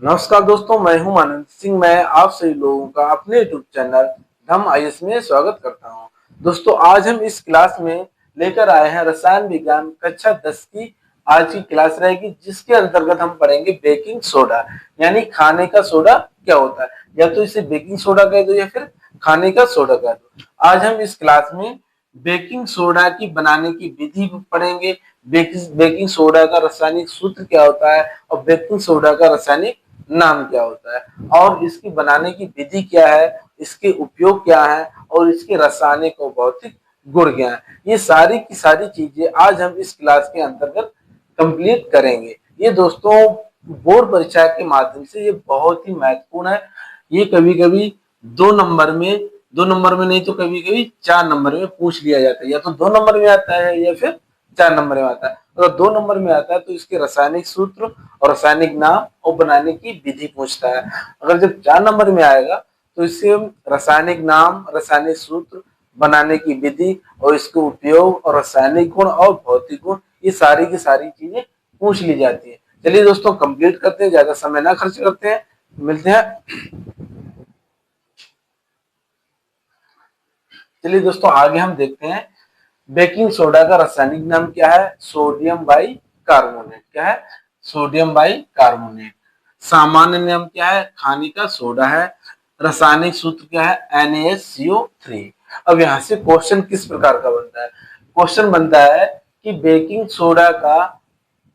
नमस्कार दोस्तों, मैं हूं आनंद सिंह। मैं आप सभी लोगों का अपने यूट्यूब चैनल धम आईएएस में स्वागत करता हूं। दोस्तों, आज हम इस क्लास में लेकर आए हैं रसायन विज्ञान कक्षा 10 की आज की क्लास रहेगी, जिसके अंतर्गत हम पढ़ेंगे बेकिंग सोडा यानी खाने का सोडा क्या होता है। या तो इसे बेकिंग सोडा कह दो या फिर खाने का सोडा कह दो। आज हम इस क्लास में बेकिंग सोडा की बनाने की विधि पढ़ेंगे, बेकिंग सोडा का रासायनिक सूत्र क्या होता है और बेकिंग सोडा का रासायनिक नाम क्या होता है और इसकी बनाने की विधि क्या है, इसके उपयोग क्या है और इसके रासायनिक और भौतिक गुण क्या है। ये सारी की सारी चीजें आज हम इस क्लास के अंतर्गत कंप्लीट करेंगे। ये दोस्तों बोर्ड परीक्षा के माध्यम से ये बहुत ही महत्वपूर्ण है। ये कभी कभी दो नंबर में नहीं तो कभी कभी 4 नंबर में पूछ लिया जाता है। या तो 2 नंबर में आता है या फिर 4 नंबर में आता है। अगर 2 नंबर में आता है तो इसके रासायनिक सूत्र और रासायनिक नाम और बनाने की विधि पूछता है। अगर जब 4 नंबर में आएगा तो इससे रासायनिक नाम, रासायनिक सूत्र, बनाने की विधि और इसके उपयोग और रासायनिक गुण और भौतिक गुण, ये सारी की सारी चीजें पूछ ली जाती है। चलिए दोस्तों, कंप्लीट करते हैं, ज्यादा समय ना खर्च करते हैं, मिलते हैं। चलिए दोस्तों, आगे हम देखते हैं बेकिंग सोडा का रासायनिक नाम क्या है। Sodium by carbonate. क्या है? Sodium by carbonate. सामान्य नाम क्या है? खाने का सोडा है। रासायनिक सूत्र क्या है? NaSCO3। अब यहाँ से क्वेश्चन किस प्रकार का बनता है? क्वेश्चन बनता है कि बेकिंग सोडा का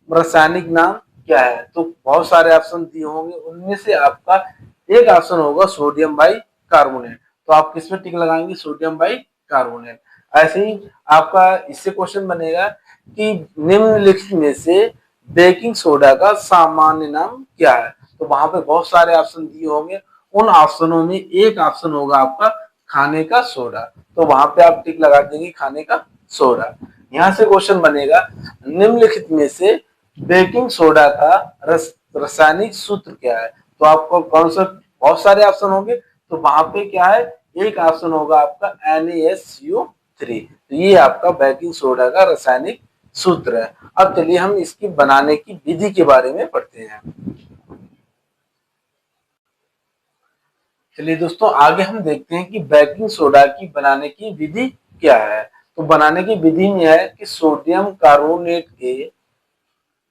रासायनिक नाम क्या है। तो बहुत सारे ऑप्शन दिए होंगे, उनमें से आपका एक ऑप्शन होगा सोडियम बाई कार्बोनेट। तो आप किस में टिक लगाएंगे? Sodium by carbonate. ऐसे ही आपका इससे क्वेश्चन बनेगा कि निम्नलिखित में से बेकिंग सोडा का सामान्य नाम क्या है। तो वहां पे बहुत सारे ऑप्शन दिए होंगे, उन ऑप्शनों में एक ऑप्शन होगा आपका खाने का सोडा। तो वहां पे आप टिक लगा देंगे खाने का सोडा। यहाँ से क्वेश्चन बनेगा निम्नलिखित में से बेकिंग सोडा का रासायनिक सूत्र क्या है। तो आपको कौन सा, बहुत सारे ऑप्शन होंगे, तो वहां पे क्या है, एक ऑप्शन होगा आपका NaSCO3। तो ये आपका बेकिंग सोडा का रासायनिक सूत्र है। अब चलिए हम इसकी बनाने की विधि के बारे में पढ़ते हैं। चलिए दोस्तों, आगे हम देखते हैं कि बेकिंग सोडा की बनाने की विधि क्या है। तो बनाने की विधि में है कि सोडियम कार्बोनेट के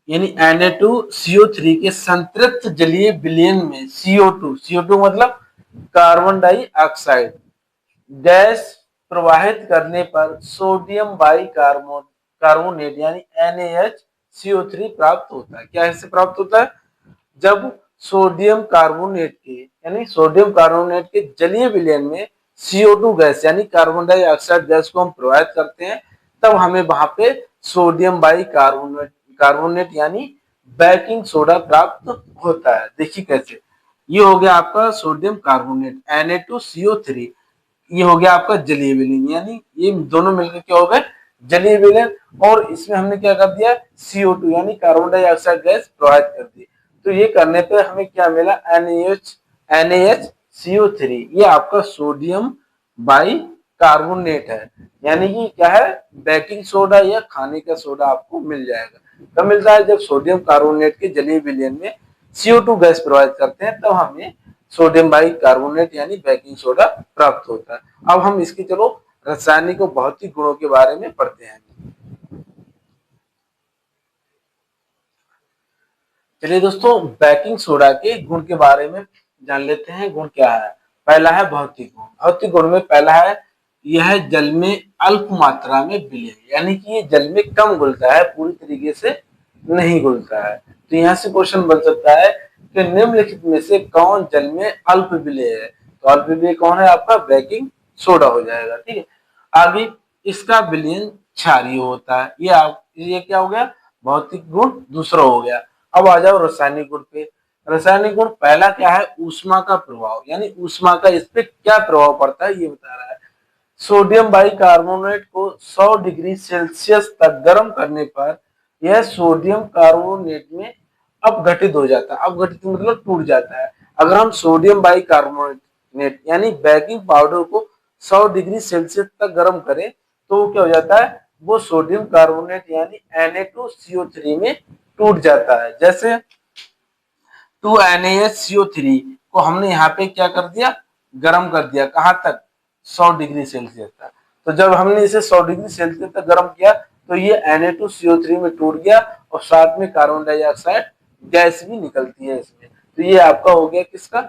यानी Na2CO3 के संतृप्त जलीय विलयन में CO2 मतलब कार्बन डाइऑक्साइड गैस प्रवाहित करने पर सोडियम बाई कार्बोनेट यानी NaHCO3 प्राप्त होता है। क्या इससे प्राप्त होता है? जब सोडियम कार्बोनेट के जलीय विलयन में CO2 गैस यानी कार्बन डाइऑक्साइड गैस को हम प्रवाहित करते हैं, तब हमें वहां पे सोडियम बाई कार्बोनेट यानी बेकिंग सोडा प्राप्त होता है। देखिए कैसे, ये हो गया आपका सोडियम कार्बोनेट Na2CO3। ये हो गया आपका जलीय विलयन, यानी ये दोनों मिलकर क्या हो गए? जलीय विलयन। और इसमें हमने क्या कर दिया? CO2 यानी कार्बन डाइऑक्साइड गैस प्रवाहित कर दी। तो ये करने पे हमें क्या मिला? NaHCO3। ये आपका सोडियम बाई कार्बोनेट है, यानी कि क्या है? बेकिंग सोडा या खाने का सोडा आपको मिल जाएगा। कब मिलता है? जब सोडियम कार्बोनेट के जलीय विलयन में CO2 गैस प्रवाहित करते हैं, तब हमें सोडियम बाई कार्बोनेट यानी बेकिंग सोडा प्राप्त होता है। अब हम इसके चलो रासायनिक और भौतिक गुणों के बारे में पढ़ते हैं। चलिए दोस्तों, बेकिंग सोडा के गुण के बारे में जान लेते हैं। गुण क्या है? पहला है भौतिक गुण। भौतिक गुण में पहला है, यह जल में अल्प मात्रा में विलय, यानी कि ये जल में कम घुलता है, पूरी तरीके से नहीं घुलता है। तो यहाँ से क्वेश्चन बन सकता है कि निम्नलिखित में से कौन जल में अल्प विलय है। तो अल्प विलय कौन है? आपका बेकिंग सोडा हो जाएगा। ठीक है, आगे इसका विलयन क्षारीय होता है। ये क्या हो गया? भौतिक गुण दूसरा हो गया। अब आ जाओ रासायनिक गुण पे। रासायनिक गुण पहला क्या है? ऊष्मा का प्रभाव, यानी ऊष्मा का इस पे क्या प्रभाव पड़ता है ये बता रहा है। सोडियम बाइकार्बोनेट को 100 डिग्री सेल्सियस तक गर्म करने पर यह सोडियम कार्बोनेट में अपघटित हो जाता है। अपघटित मतलब टूट जाता है। अगर हम सोडियम बाइकार्बोनेट यानी बेकिंग पाउडर को 100 डिग्री सेल्सियस तक गर्म करें, तो वो क्या हो जाता है? वो सोडियम कार्बोनेट यानी Na2CO3 में टूट जाता है। जैसे 2NaHCO3 को हमने यहाँ पे क्या कर दिया, गर्म कर दिया, कहाँ तक, 100 डिग्री सेल्सियस तक। तो जब हमने इसे 100 डिग्री सेल्सियस तक गर्म किया तो ये Na2CO3 में टूट गया और साथ में कार्बन डाइऑक्साइड गैस भी निकलती है इसमें। तो ये आपका हो गया किसका,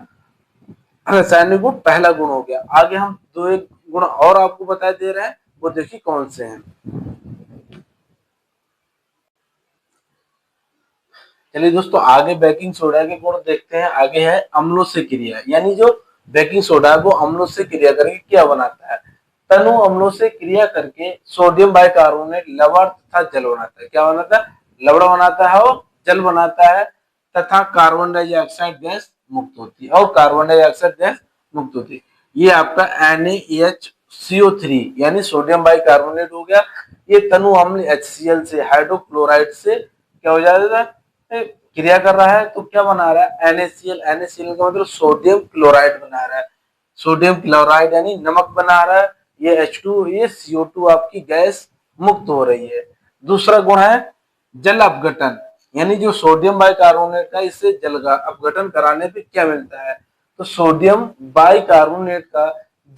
रासायनिक गुण, पहला गुण हो गया। आगे हम दो एक गुण और आपको बता दे रहे हैं, वो देखिए कौन से हैं। चलिए दोस्तों, आगे बेकिंग सोडा के गुण देखते हैं। आगे है अम्लों से क्रिया, यानी जो बेकिंग सोडा है वो अम्लों से क्रिया करके क्या बनाता है, तनु अम्लों से क्रिया करके सोडियम बाइकार्बोनेट लवण तथा जल बनाता है। क्या बनाता है, लवण बनाता है और जल बनाता है, तथा कार्बन डाइऑक्साइड गैस मुक्त होती है, और कार्बन डाइऑक्साइड गैस मुक्त होती है। ये आपका NaHCO3 यानी सोडियम बाइकार्बोनेट हो गया। ये तनु अम्ल HCl से, हाइड्रोक्लोराइड से क्या हो जाता है, क्रिया कर रहा है, तो क्या बना रहा है, NaCl। NaCl का मतलब सोडियम क्लोराइड बना रहा है, सोडियम क्लोराइड यानी नमक बना रहा है। ये H2, ये CO2 आपकी गैस मुक्त हो रही है। दूसरा गुण है जल अपघटन, यानी जो सोडियम बाइकार्बोनेट का, इससे जल का अपघटन कराने पे क्या मिलता है, तो सोडियम बाइकार्बोनेट का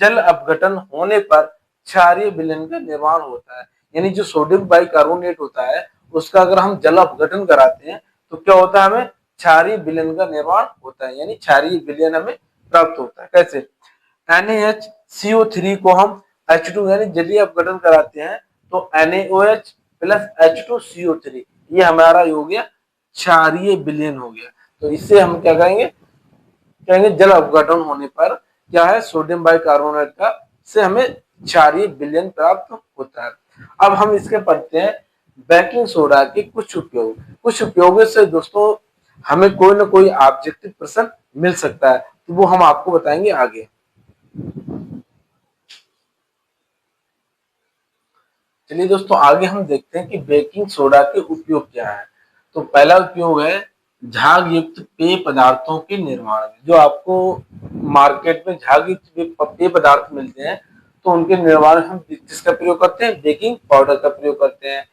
जल अपघटन होने पर क्षारीय विलयन का निर्माण होता है। यानी जो सोडियम बाइकार्बोनेट होता है उसका अगर हम जल अपघटन कराते हैं तो क्या होता है, हमें क्षारीय विलयन का निर्माण होता है, यानी क्षारीय विलयन हमें प्राप्त होता है। कैसे, NaHCO3 को हम H2 यानी जलीय अपघटन कराते हैं तो NaOH प्लस H2CO3, ये हमारा हो गया क्षारीय विलयन हो गया। तो इससे हम क्या कहेंगे, कहेंगे जल अपघटन होने पर क्या है, सोडियम बाइकार्बोनेट का से हमें क्षारीय विलयन प्राप्त होता है। अब हम इसके पढ़ते हैं बेकिंग सोडा के कुछ उपयोग। कुछ उपयोगों से दोस्तों हमें कोई ना कोई ऑब्जेक्टिव प्रश्न मिल सकता है, तो वो हम आपको बताएंगे आगे। चलिए दोस्तों, आगे हम देखते हैं कि बेकिंग सोडा के उपयोग क्या है। तो पहला उपयोग है झाग युक्त पेय पदार्थों के निर्माण में। जो आपको मार्केट में झाग युक्त पेय पदार्थ मिलते हैं तो उनके निर्माण में हम किसका प्रयोग करते हैं, बेकिंग पाउडर का प्रयोग करते हैं।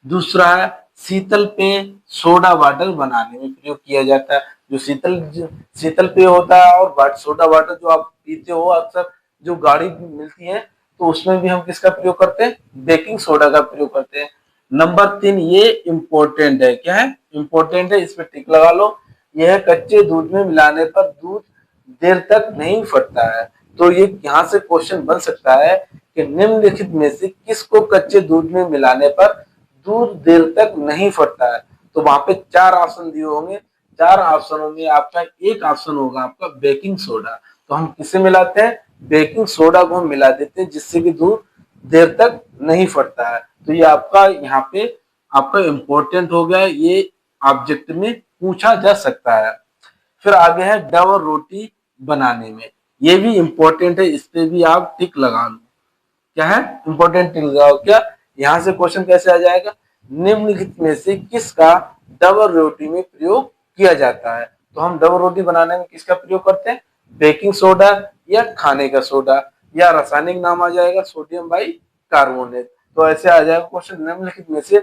दूसरा है शीतल पेय सोडा वाटर बनाने में प्रयोग किया जाता है। जो शीतल पेय होता है और सोडा वाटर जो आप पीते हो अक्सर, जो गाड़ी मिलती है, तो उसमें भी हम किसका प्रयोग करते हैं, बेकिंग सोडा का प्रयोग करते हैं। नंबर 3, ये इंपॉर्टेंट है, क्या है, इंपॉर्टेंट है, इस पे टिक लगा लो। यह कच्चे दूध में मिलाने पर दूध देर तक नहीं फटता है। तो ये यहाँ से क्वेश्चन बन सकता है कि निम्नलिखित में से किसको कच्चे दूध में मिलाने पर दूध देर तक नहीं फटता है। तो वहां पे 4 ऑप्शन दिए होंगे, 4 ऑप्शनों में आपका एक ऑप्शन होगा आपका बेकिंग सोडा। तो हम किसे मिलाते हैं, बेकिंग सोडा को हम मिला देते हैं, जिससे कि दूध देर तक नहीं फटता है। तो ये आपका यहाँ पे आपका इंपॉर्टेंट हो गया, ये ऑब्जेक्ट में पूछा जा सकता है। फिर आगे है डबल रोटी बनाने में, ये भी इंपॉर्टेंट है, इस पे भी आप टिक लगा लो। क्या है, इंपॉर्टेंट टिक लगाओ। क्या, यहाँ से क्वेश्चन कैसे आ जाएगा, निम्नलिखित में से किसका डबल रोटी में प्रयोग किया जाता है। तो हम डबल रोटी बनाने में किसका प्रयोग करते हैं, बेकिंग सोडा या खाने का सोडा, या रासायनिक नाम आ जाएगा सोडियम बाई कार्बोनेट। तो ऐसे आ जाएगा क्वेश्चन, निम्नलिखित में से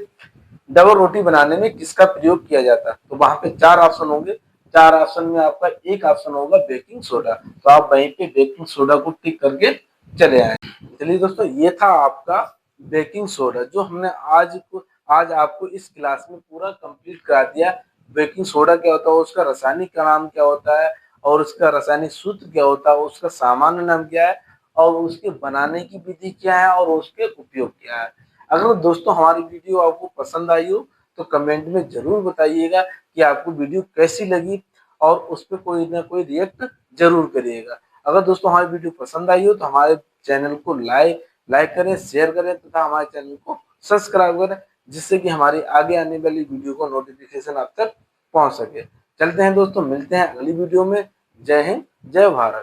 डबल रोटी बनाने में किसका प्रयोग किया जाता है। तो वहां पे 4 ऑप्शन होंगे, 4 ऑप्शन में आपका एक ऑप्शन होगा बेकिंग सोडा। तो आप वहीं पे बेकिंग सोडा को टिक करके चले आए। चलिए दोस्तों, ये था आपका बेकिंग सोडा, जो हमने आज आपको इस क्लास में पूरा कंप्लीट करा दिया। बेकिंग सोडा क्या होता है, उसका रासायनिक का नाम क्या होता है, और उसका रासायनिक सूत्र क्या होता है, उसका सामान्य नाम क्या है, और उसके बनाने की विधि क्या है, और उसके उपयोग क्या है। अगर दोस्तों हमारी वीडियो आपको पसंद आई हो तो कमेंट में जरूर बताइएगा कि आपको वीडियो कैसी लगी, और उस पर कोई ना कोई रिएक्ट जरूर करिएगा। अगर दोस्तों हमारी वीडियो पसंद आई हो तो हमारे चैनल को लाइक करें, शेयर करें, तथा हमारे चैनल को सब्सक्राइब करें, जिससे कि हमारी आगे आने वाली वीडियो को नोटिफिकेशन आप तक पहुंच सके। चलते हैं दोस्तों, मिलते हैं अगली वीडियो में। जय हिंद, जय भारत।